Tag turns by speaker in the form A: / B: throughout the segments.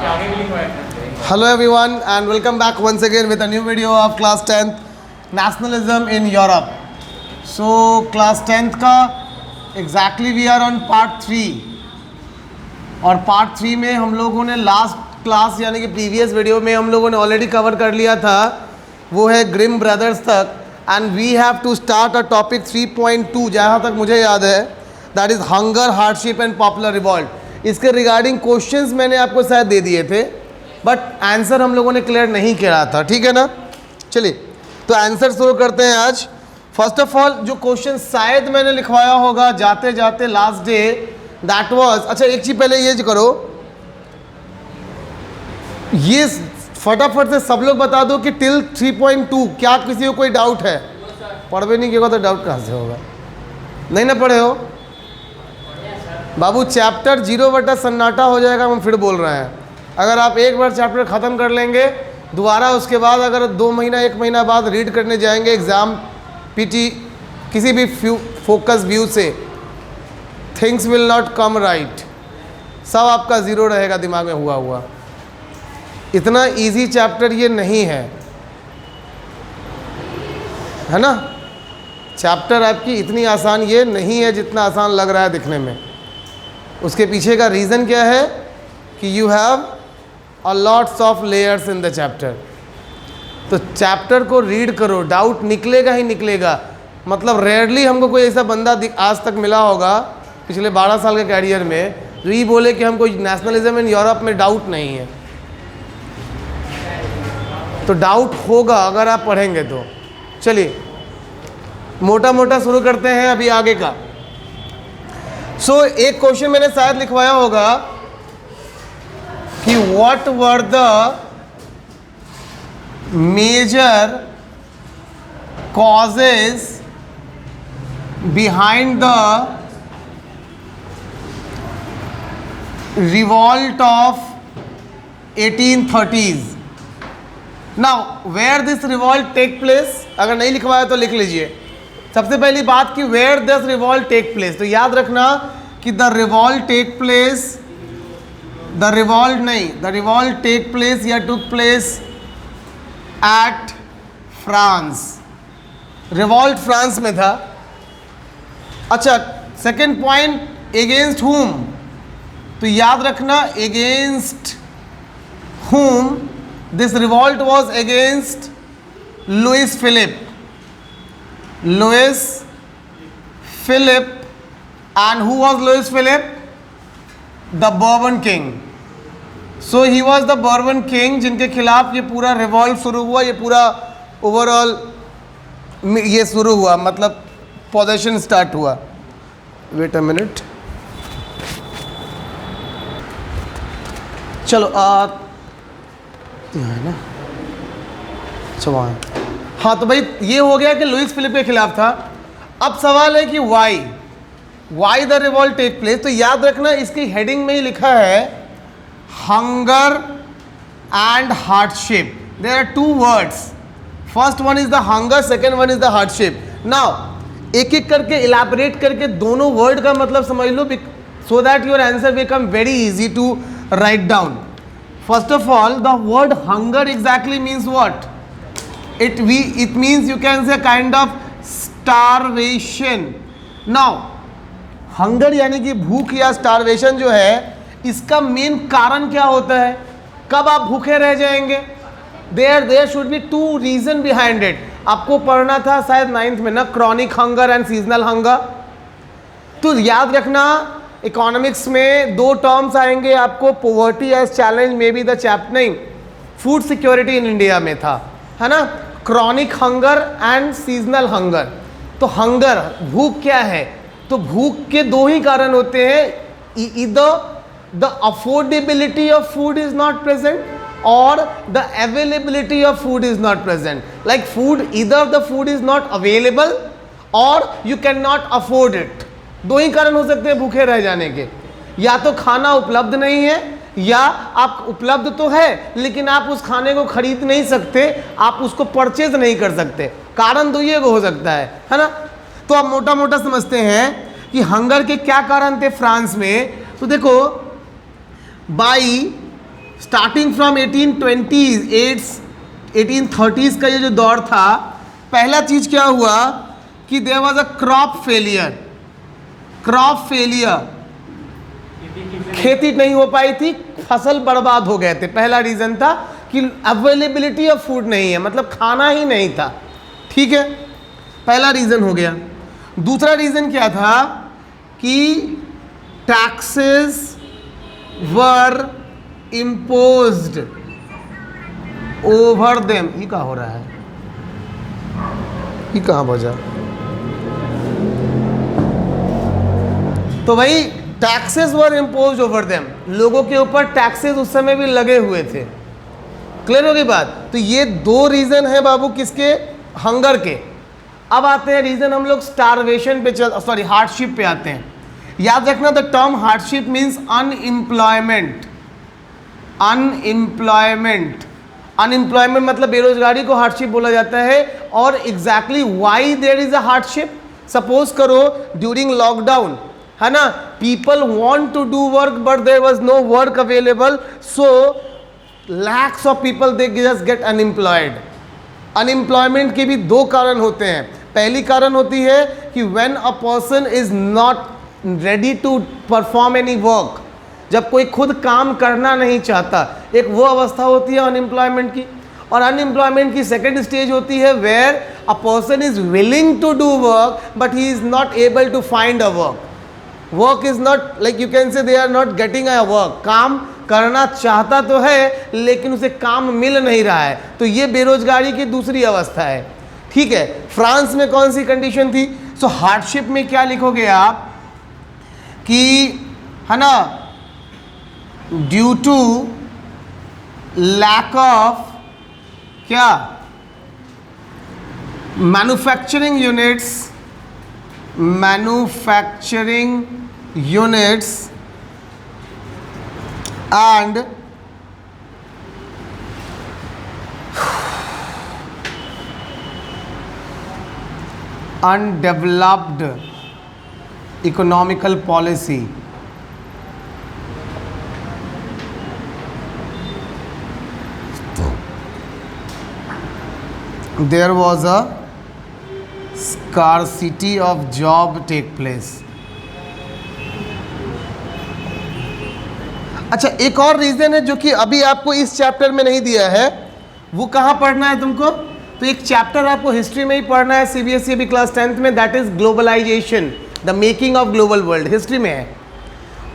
A: Hello everyone and welcome back once again with a new video of class 10th nationalism in Europe. So class 10th का exactly we are on part 3 और part 3 में हम लोगों ने last class यानी कि previous video में हम लोगों ने ऑलरेडी कवर कर लिया था, वो है ग्रिम ब्रदर्स तक. And we have to start a topic 3.2 जहाँ तक मुझे याद है, that is hunger, hardship and popular revolt. इसके रिगार्डिंग क्वेश्चंस मैंने आपको शायद दे दिए थे बट आंसर हम लोगों ने क्लियर नहीं किया था, ठीक है ना. चलिए तो आंसर शुरू करते हैं आज. फर्स्ट ऑफ ऑल जो क्वेश्चन शायद मैंने लिखवाया होगा जाते जाते लास्ट डे, दैट वाज, अच्छा एक चीज़ पहले ये करो, ये फटाफट से सब लोग बता दो कि टिल 3.2 क्या किसी को कोई डाउट है? पढ़ भी नहीं किया तो डाउट कहाँ से होगा? नहीं ना पढ़े हो बाबू. चैप्टर 0 बटा सन्नाटा हो जाएगा, हम फिर बोल रहे हैं. अगर आप एक बार चैप्टर ख़त्म कर लेंगे दोबारा उसके बाद अगर 2 महीना 1 महीना बाद रीड करने जाएंगे एग्ज़ाम पीटी किसी भी फोकस व्यू से, things will not come right. सब आपका ज़ीरो रहेगा दिमाग में हुआ. इतना इजी चैप्टर ये नहीं है ना. चैप्टर आपकी इतनी आसान ये नहीं है जितना आसान लग रहा है दिखने में. उसके पीछे का रीज़न क्या है कि you have a lots of layers in the chapter. तो चैप्टर को रीड करो, डाउट निकलेगा ही निकलेगा. मतलब रेयरली हमको कोई ऐसा बंदा आज तक मिला होगा पिछले 12 साल के कैरियर में जो ये बोले कि हमको नेशनलिज्म इन यूरोप में डाउट नहीं है. तो डाउट होगा अगर आप पढ़ेंगे तो. चलिए मोटा मोटा शुरू करते हैं अभी आगे का. सो एक क्वेश्चन मैंने शायद लिखवाया होगा कि what were the major causes behind the revolt of 1830s. Now where this revolt take place, अगर नहीं लिखवाया तो लिख लीजिए. सबसे पहली बात कि where this revolt take place, तो याद रखना कि the revolt take place, the revolt take place या took place at France. Revolt France में था. अच्छा सेकेंड पॉइंट, एगेंस्ट हुम, तो याद रखना against whom this revolt was against Louis Philippe. And who was Louis Philippe? The Bourbon king. So he was the Bourbon king जिनके खिलाफ ये पूरा रिवॉल्ट शुरू हुआ, ये पूरा ओवरऑल ये शुरू हुआ, मतलब पोजेशन स्टार्ट हुआ. वेट अ मिनट, चलो है ना, चलो हाँ. तो भाई ये हो गया कि लुइस फिलिप के खिलाफ था. अब सवाल है कि why the revolt take place. तो याद रखना इसकी हेडिंग में ही लिखा है hunger and hardship. There are 2 words, first one is the hunger, second one is the hardship. Now एक एक करके इलैबोरेट करके दोनों वर्ड का मतलब समझ लो so that your answer become very easy to write down. First of all the word hunger exactly means what? it means you can say kind of starvation. now hunger यानी कि भूख या starvation जो है, इसका मेन कारण क्या होता है? कब आप भूखे रह जाएंगे? there should be 2 reason behind it. आपको पढ़ना था शायद 9th में ना, chronic hunger and seasonal hunger. तो याद रखना इकोनॉमिक्स में 2 टर्म्स आएंगे आपको, poverty as challenge may be the chapter, नहीं फूड सिक्योरिटी इन इंडिया में था, है ना, chronic hunger and seasonal hunger. तो हंगर भूख क्या है? तो भूख के 2 ही कारण होते हैं, either the affordability of food is not present और the availability of food is not present. Like food, either the food is not available और you can not afford it. 2 ही कारण हो सकते हैं भूखे रह जाने के. या तो खाना उपलब्ध नहीं है या आप उपलब्ध तो है लेकिन आप उस खाने को खरीद नहीं सकते, आप उसको परचेज नहीं कर सकते. कारण तो ये हो सकता है ना. तो आप मोटा मोटा समझते हैं कि हंगर के क्या कारण थे फ्रांस में. तो देखो by starting from 1820s 1830s का ये जो दौर था, पहला चीज क्या हुआ कि there was a crop failure, खेती नहीं हो पाई थी, फसल बर्बाद हो गए थे। पहला रीजन था कि अवेलेबिलिटी ऑफ फूड नहीं है, मतलब खाना ही नहीं था। ठीक है, पहला रीजन हो गया। दूसरा रीजन क्या था कि टैक्सेस वर इम्पोज्ड ओवर देम। ये क्या हो रहा है, ये कहाँ बजा? तो भाई टैक्सेस वर इम्पोज्ड ओवर देम, लोगों के ऊपर टैक्सेस उस समय भी लगे हुए थे। क्लियर हो गई बात? तो ये दो रीजन है बाबू किसके, हंगर के। अब आते हैं रीजन हम लोग स्टारवेशन पे हार्डशिप पे आते हैं। याद रखना the term hardship means unemployment. Unemployment मतलब बेरोजगारी को हार्डशिप बोला जाता है। और exactly why there is a hardship, suppose करो ड्यूरिंग लॉकडाउन, है ना, people want to do work but there was no work available, so lakhs of people they just get unemployed. Unemployment के भी दो कारण होते हैं। पहली कारण होती है कि when a person is not ready to perform any work, जब कोई खुद काम करना नहीं चाहता, एक वो अवस्था होती है अनएम्प्लॉयमेंट की। और अनएम्प्लॉयमेंट की सेकेंड स्टेज होती है where a person is willing to do work but he is not able to find a work is not, like you can say they are not getting a work. काम करना चाहता तो है लेकिन उसे काम मिल नहीं रहा है, तो ये बेरोजगारी की दूसरी अवस्था है। ठीक है, फ्रांस में कौन सी कंडीशन थी? सो हार्डशिप में क्या लिखोगे आप कि, है ना, ड्यू टू लैक ऑफ क्या, manufacturing units and undeveloped economical policy. There was a scarcity of job take place. अच्छा, एक और रीजन है जो कि अभी आपको इस चैप्टर में नहीं दिया है, वो कहाँ पढ़ना है तुमको? तो एक चैप्टर आपको हिस्ट्री में ही पढ़ना है, सीबीएसई अभी क्लास 10th में, that is globalisation, the making of global world, history में है।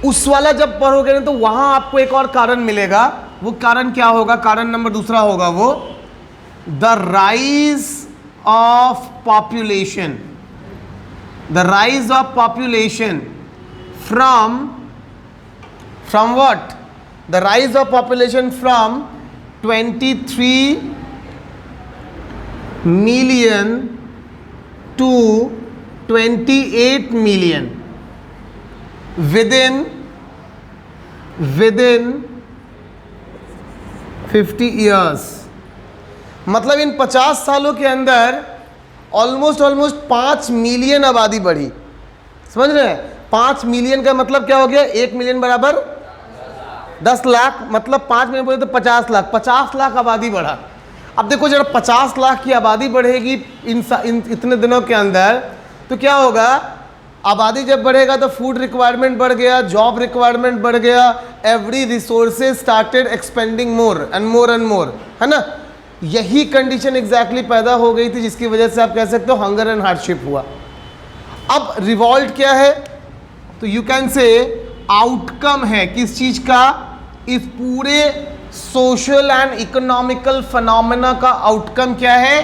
A: उस वाला जब पढ़ोगे ना तो वहां आपको एक और कारण मिलेगा। वो कारण क्या होगा? कारण नंबर दूसरा होगा वो the rise of population, from what? The rise of population from 23 million to 28 million within 50 years। मतलब इन 50 सालों के अंदर ऑलमोस्ट 5 मिलियन आबादी बढ़ी। समझ रहे हैं? 5 मिलियन का मतलब क्या हो गया? 1 मिलियन बराबर 10 लाख, मतलब 5 मिलियन बोले तो 50 लाख, 50 लाख आबादी बढ़ा। अब देखो जरा 50 लाख की आबादी बढ़ेगी इतने दिनों के अंदर, तो क्या होगा? आबादी जब बढ़ेगा तो फूड रिक्वायरमेंट बढ़ गया, जॉब रिक्वायरमेंट बढ़ गया, every resources started expanding more and more, है ना। यही कंडीशन एग्जैक्टली पैदा हो गई थी जिसकी वजह से आप कह सकते हो हंगर एंड हार्डशिप हुआ। अब रिवॉल्ट क्या है? तो यू कैन से आउटकम है किस चीज का? इस पूरे सोशल एंड इकोनॉमिकल फिनोमेना का आउटकम क्या है?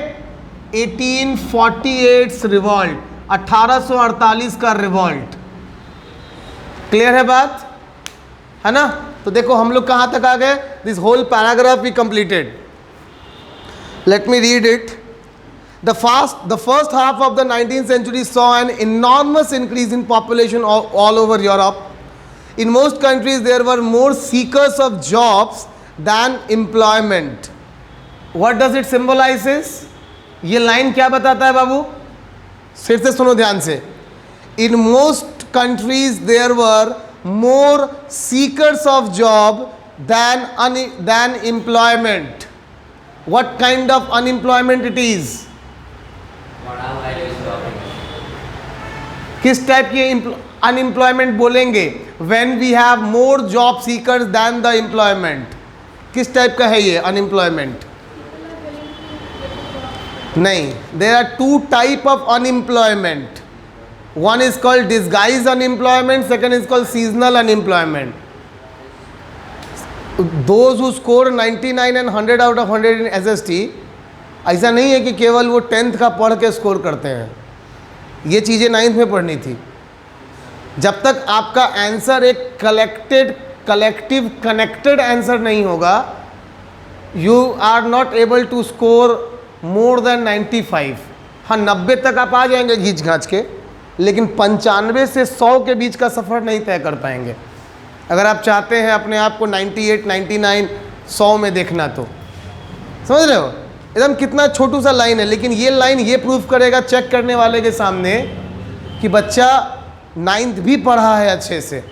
A: 1848 रिवॉल्ट, 1848 का रिवॉल्ट। क्लियर है बात, है ना? तो देखो हम लोग कहां तक आ गए, this whole paragraph we completed. Let me read it. The first half of the 19th century saw an enormous increase in population all over Europe. In most countries, there were more seekers of jobs than employment. What does it symbolizes? ये line क्या बताता है बाबू? फिर से सुनो ध्यान से। In most countries, there were more seekers of job than employment. What kind of unemployment it is? किस टाइप की अनएम्प्लॉयमेंट बोलेंगे? When we have more job seekers than the employment. किस टाइप का है ये अनएम्प्लॉयमेंट? नहीं, there are two type of unemployment. One is called disguised unemployment, second is called seasonal unemployment. Those who score 99 and 100 out of 100 in SST, ऐसा नहीं है कि केवल वो 10th का पढ़ के स्कोर करते हैं, ये चीज़ें 9th में पढ़नी थी. जब तक आपका आंसर एक कलेक्टिव कनेक्टेड आंसर नहीं होगा, you are not able to score more than 95. हाँ, 90 तक आप आ जाएंगे घींच घाँच के, लेकिन 95 से 100 के बीच का सफ़र नहीं तय कर पाएंगे. अगर आप चाहते हैं अपने आप को 98, 99, 100 में देखना, तो समझ रहे हो एकदम कितना छोटू सा लाइन है, लेकिन ये लाइन ये प्रूफ करेगा चेक करने वाले के सामने कि बच्चा 9th भी पढ़ा है अच्छे से.